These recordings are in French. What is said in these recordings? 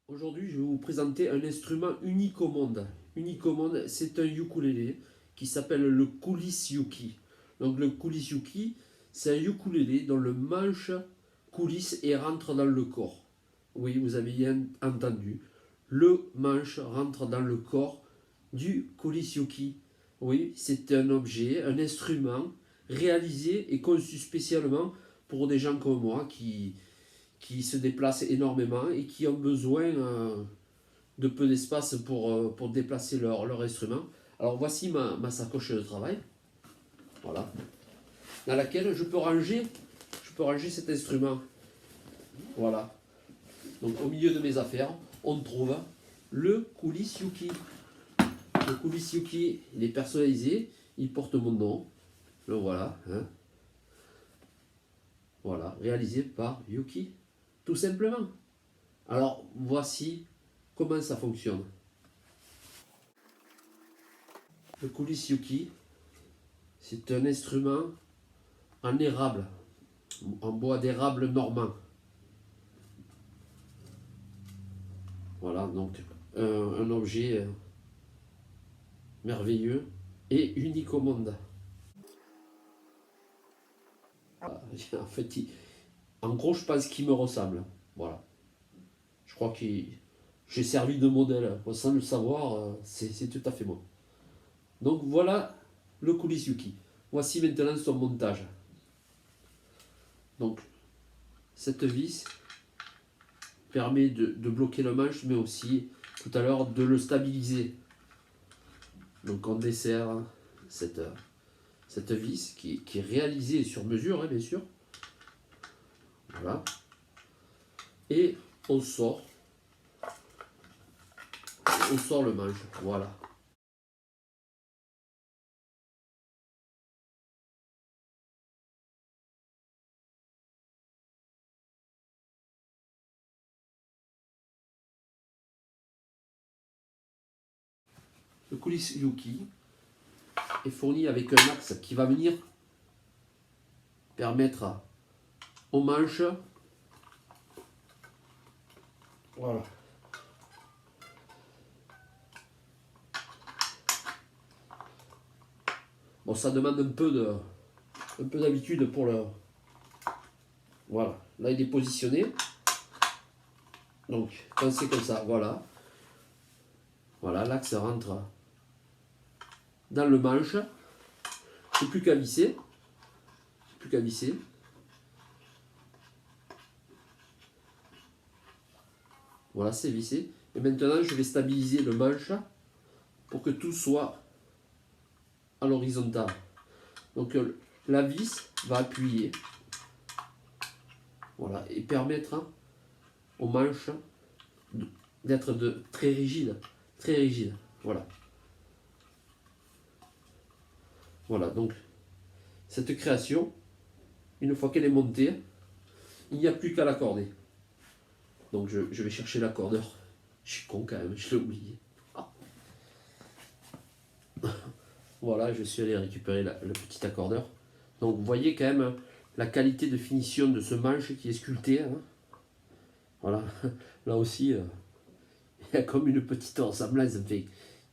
Aujourd'hui, je vais vous présenter un instrument unique au monde. Unique au monde, c'est un ukulélé qui s'appelle le Kulis-yuki. Donc le Kulis-yuki, c'est un ukulélé dont le manche coulisse et rentre dans le corps. Oui, vous avez bien entendu. Le manche rentre dans le corps du Kulis-yuki. Oui, c'est un objet, un instrument réalisé et conçu spécialement pour des gens comme moi qui se déplacent énormément et qui ont besoin de peu d'espace pour déplacer leur instrument. Alors voici ma sacoche de travail, voilà, dans laquelle je peux ranger cet instrument. Voilà. Donc au milieu de mes affaires, on trouve le Kulis-yuki. Le Kulis-yuki, il est personnalisé, il porte mon nom. Le voilà, hein. Voilà, réalisé par Yuki, tout simplement. Alors voici comment ça fonctionne. Le Kulis-yuki, c'est un instrument en érable, en bois d'érable normand. Voilà, donc un objet merveilleux et unique au monde. En fait, en gros, je pense qu'il me ressemble. Voilà. Je crois que j'ai servi de modèle. Sans le savoir, c'est tout à fait moi. Donc voilà le Kulis-yuki. Voici maintenant son montage. Donc cette vis permet de bloquer le manche, mais aussi tout à l'heure de le stabiliser. Donc on dessert cette vis qui est réalisée sur mesure, hein, bien sûr. Voilà. Et on sort le manche. Voilà. Le Kulis-yuki est fourni avec un axe qui va venir permettre aux manches, voilà. Bon, ça demande un peu d'habitude pour le. Voilà. Là, il est positionné. Donc, quand c'est comme ça, voilà. Voilà, l'axe rentre dans le manche. C'est plus qu'à visser. Plus qu'à visser. Voilà, c'est vissé. Et maintenant, je vais stabiliser le manche pour que tout soit à l'horizontale. Donc, la vis va appuyer. Voilà, et permettre aux manches d'être très rigide. Très rigide. Voilà. Voilà, donc cette création, une fois qu'elle est montée, il n'y a plus qu'à l'accorder. Donc je vais chercher l'accordeur. Je suis con quand même, je l'ai oublié. Ah. Voilà, je suis allé récupérer le petit accordeur. Donc vous voyez quand même la qualité de finition de ce manche qui est sculpté, hein. Voilà, là aussi, il y a comme une petite ressemblance, fait,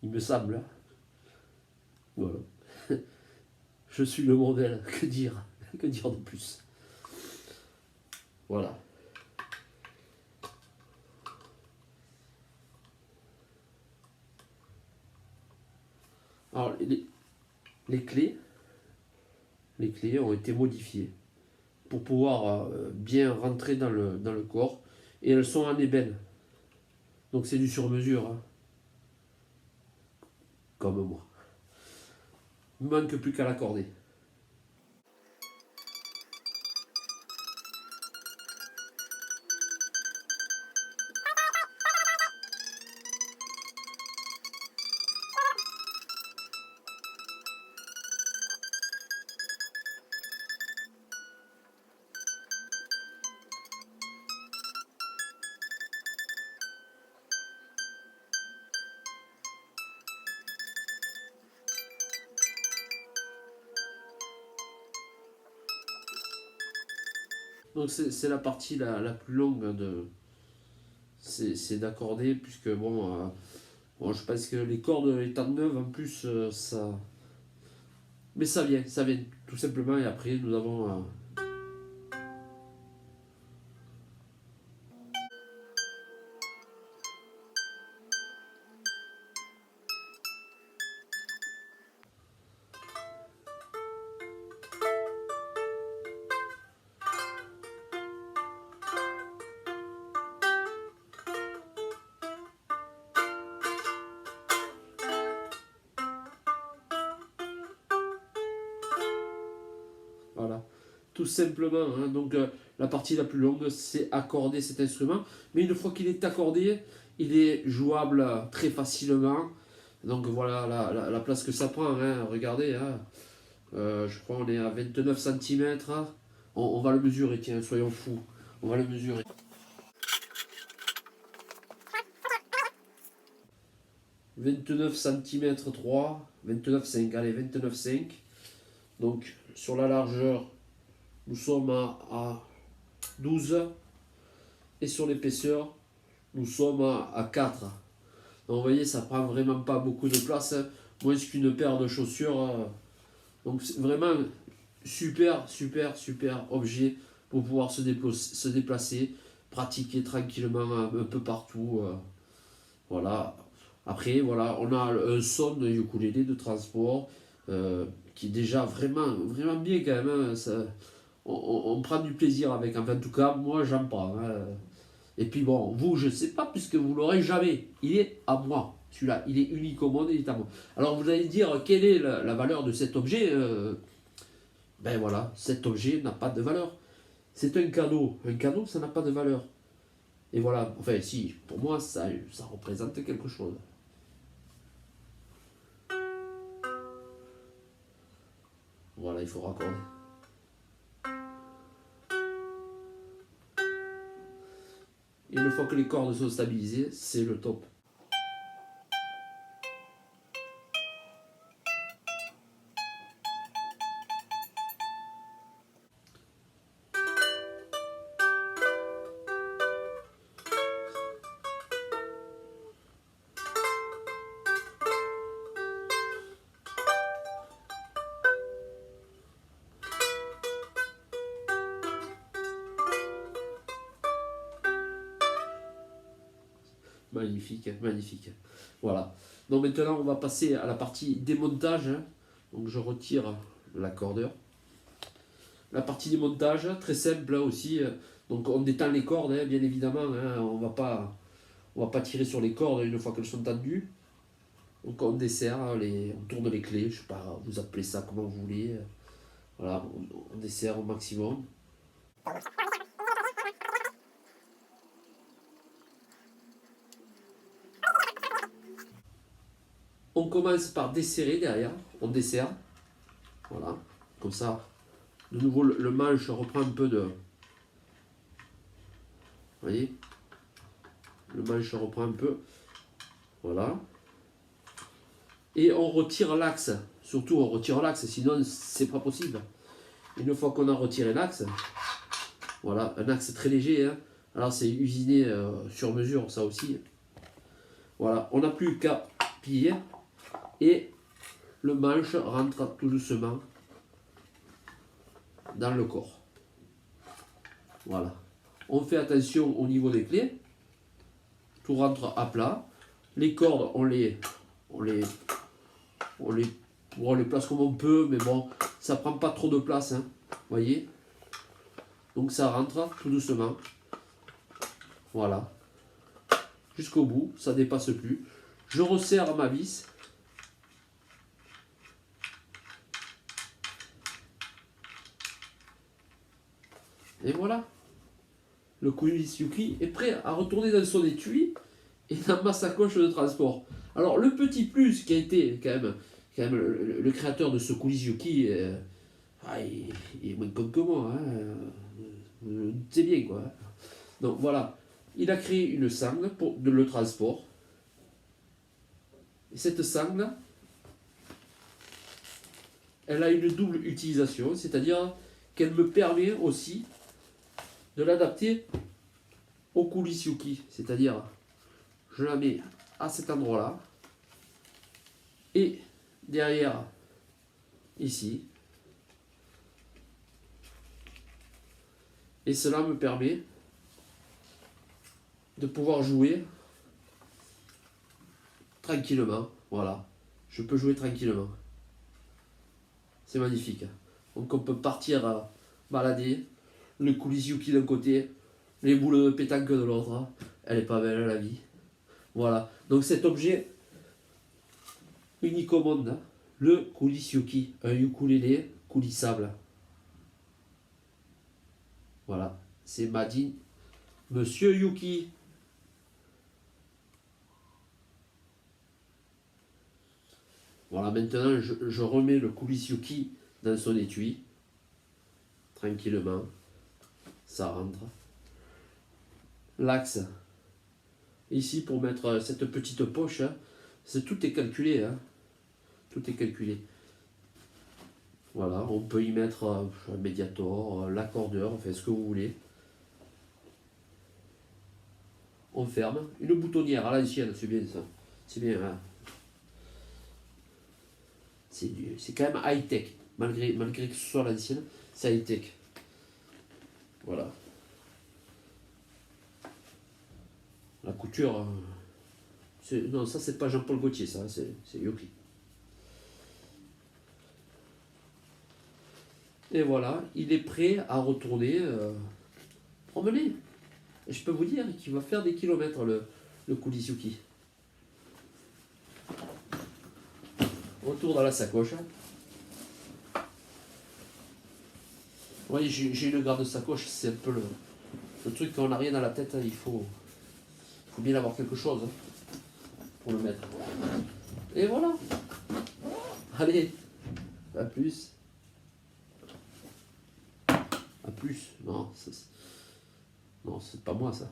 il me semble, hein. Voilà. Je suis le modèle, que dire? Que dire de plus? Voilà. Alors les clés, les clés ont été modifiées pour pouvoir bien rentrer dans le corps. Et elles sont en ébène. Donc c'est du sur-mesure, hein, comme moi. Il ne manque plus qu'à l'accorder. Donc c'est la partie la plus longue de. c'est d'accorder, puisque bon, je pense que les cordes étant neuves, en plus, ça... Mais ça vient, tout simplement, et après, nous avons... voilà, tout simplement, hein. Donc la partie la plus longue, c'est accorder cet instrument. Mais une fois qu'il est accordé, il est jouable très facilement. Donc voilà la place que ça prend, hein. Regardez, hein. Je crois qu'on est à 29 cm. On va le mesurer, tiens, soyons fous. On va le mesurer. 29 cm 3, 29,5, allez, 29,5. Donc sur la largeur, nous sommes à 12. Et sur l'épaisseur, nous sommes à 4. Donc vous voyez, ça prend vraiment pas beaucoup de place, hein, moins qu'une paire de chaussures. Donc c'est vraiment super, super, super objet pour pouvoir se déplacer, pratiquer tranquillement un peu partout. Voilà. Après, voilà, on a un son de ukulélé de transport qui est déjà vraiment, vraiment bien quand même, hein. On prend du plaisir avec. Enfin, en tout cas, moi, j'en prends, hein. Et puis bon, vous, je ne sais pas, puisque vous l'aurez jamais. Il est à moi. Celui-là, il est unique au monde, il est à moi. Alors vous allez dire, quelle est la valeur de cet objet? Ben voilà, cet objet n'a pas de valeur. C'est un cadeau. Un cadeau, ça n'a pas de valeur. Et voilà, enfin si, pour moi, ça représente quelque chose. Voilà, il faut raccorder. Et une fois que les cordes sont stabilisées, c'est le top. Magnifique, magnifique. Voilà. Donc maintenant, on va passer à la partie démontage, hein. Donc je retire l'accordeur. La partie démontage, très simple aussi. Donc on détend les cordes, hein, bien évidemment, hein. On va pas tirer sur les cordes une fois qu'elles sont tendues. Donc on desserre, on tourne les clés, je sais pas, vous appelez ça comme vous voulez. Voilà, on desserre au maximum. On commence par desserrer derrière, on desserre, voilà, comme ça, de nouveau le manche reprend un peu de... Vous voyez, le manche reprend un peu, voilà. Et on retire l'axe, surtout on retire l'axe, sinon c'est pas possible. Une fois qu'on a retiré l'axe, voilà, un axe très léger, hein. Alors c'est usiné sur mesure, ça aussi. Voilà, on n'a plus qu'à plier et le manche rentre tout doucement dans le corps. Voilà. On fait attention au niveau des clés. Tout rentre à plat. Les cordes, on les place comme on peut, mais bon, ça prend pas trop de place, hein. Voyez. Donc ça rentre tout doucement. Voilà. Jusqu'au bout, ça dépasse plus. Je resserre ma vis. Et voilà. Le Kulis Yuki est prêt à retourner dans son étui et dans ma sacoche de transport. Alors le petit plus qui a été quand même le créateur de ce Kulis Yuki, il est moins con que moi, hein. C'est bien quoi. Donc voilà, il a créé une sangle pour le transport. Et cette sangle, elle a une double utilisation, c'est-à-dire qu'elle me permet aussi de l'adapter au coulisses Yuki, c'est-à-dire je la mets à cet endroit-là et derrière ici. Et cela me permet de pouvoir jouer tranquillement. Voilà, je peux jouer tranquillement. C'est magnifique. Donc on peut partir balader, le coulisses Yuki d'un côté, les boules de pétanque de l'autre. Elle est pas belle la vie. Voilà, donc cet objet unique au monde, le coulisses Yuki, un ukulélé coulissable. Voilà, c'est Madine Monsieur Yuki. Voilà, maintenant je remets le coulisses Yuki dans son étui. Tranquillement, ça rentre. L'axe, ici pour mettre cette petite poche, hein, tout est calculé. Hein, tout est calculé. Voilà, on peut y mettre un médiator, l'accordeur, enfin ce que vous voulez. On ferme. Une boutonnière à l'ancienne, c'est bien ça. C'est bien. Hein. C'est quand même high-tech. Malgré que ce soit l'ancienne, c'est high-tech. Voilà. La couture. Non, ça c'est pas Jean-Paul Gaultier, ça, c'est Yuki. Et voilà, il est prêt à retourner promener. Et je peux vous dire qu'il va faire des kilomètres le coulisses Yuki. Retour dans la sacoche. Vous voyez, j'ai une garde sacoche, c'est un peu le truc quand on n'a rien à la tête, hein, il faut bien avoir quelque chose hein, pour le mettre. Et voilà. Allez, à plus. À plus. Non, c'est pas moi ça.